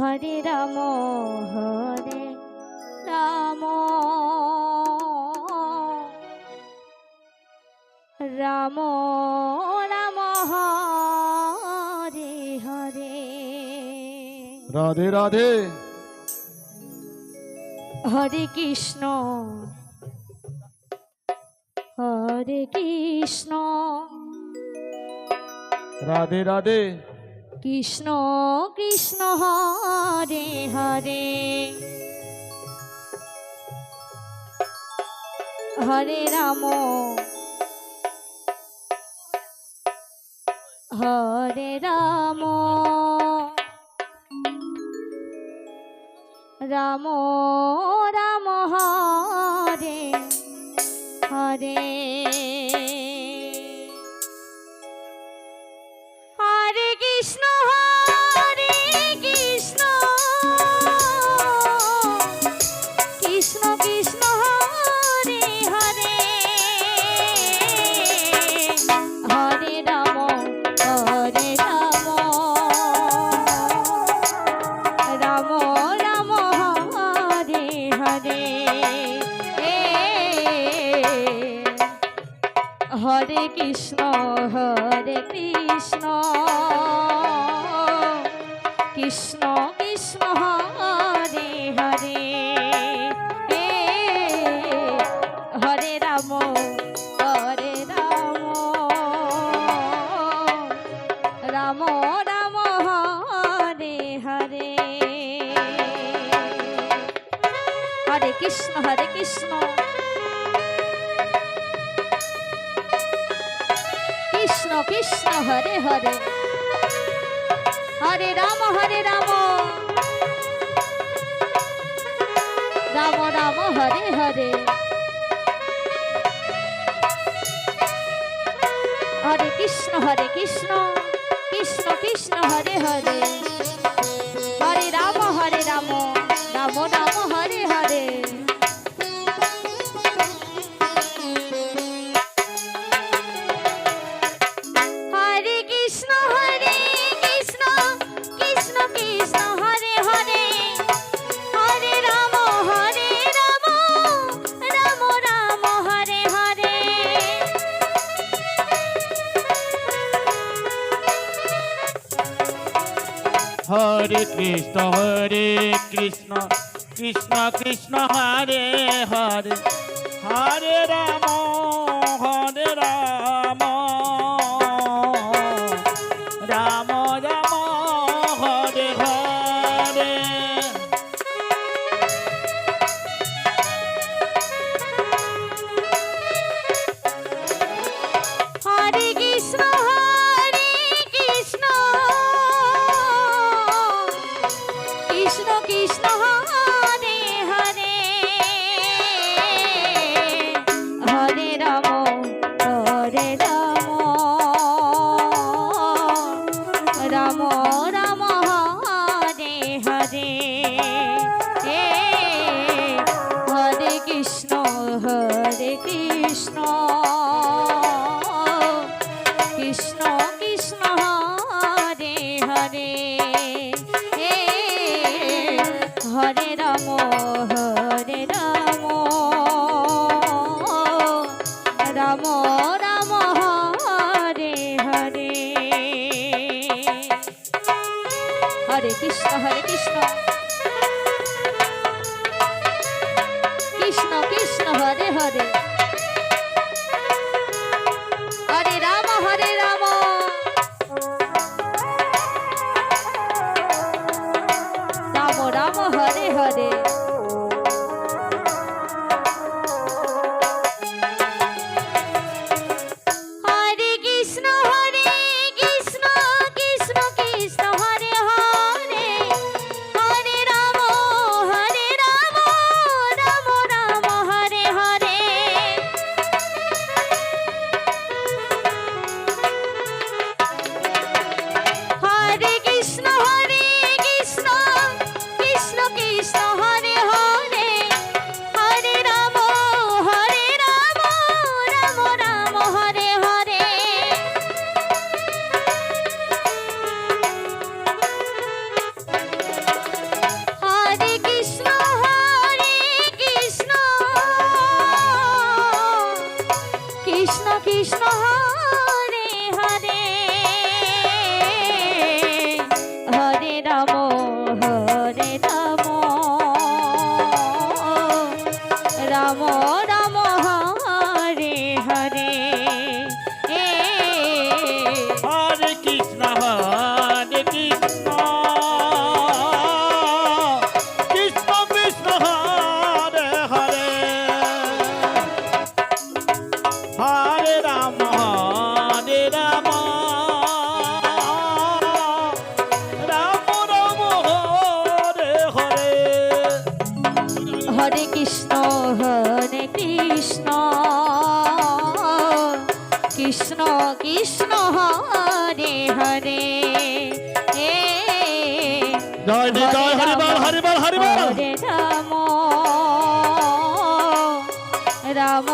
হরে Ram Ram Ram Ram Hare Hare. Radhe Radhe. হরে Krishna হরে Krishna Radhe Radhe. Krishna Krishna Hare Hare. হরে Ram হরে Ram Ram Ram Hare Hare. হরে Krishna হরে Krishna Krishna Krishna Hare Hare. হরে Ram হরে Ram Ram Ram Hare Hare. হরে Krishna হরে Krishna Krishna Krishna Hare Hare. হরে Ram হরে Ram Ram Ram Hare Hare. হরে Krishna Krishna Krishna Hare Hare. হরে Ram Ram Ram Hare Hare. হরে Krishna Krishna Krishna Hare Hare. হরে Ram Ram Ram Hare Hare. হরে Krishna Krishna Krishna Hare Hare. হরে Ram Ram Ram Hare Hare. হরে Krishna Krishna Krishna Hare Hare. হরে Ram Ram Ram Hare Hare. হরে Krishna Krishna Krishna Hare Hare. হরে Ram Ram Ram Hare Hare. হরে Krishna Krishna Krishna Hare Hare. হরে Ram Ram Ram Hare Hare. হরে Krishna Krishna Hare Hare. হরে Ram Ram Hare Hare. হরে Krishna Krishna Krishna Hare Hare. হরে Ram Ram Ram Hare Hare. হরে Krishna Krishna Krishna Hare Hare জয় জয় Hari বল Hari বল Hari বল। হরে Ram Ram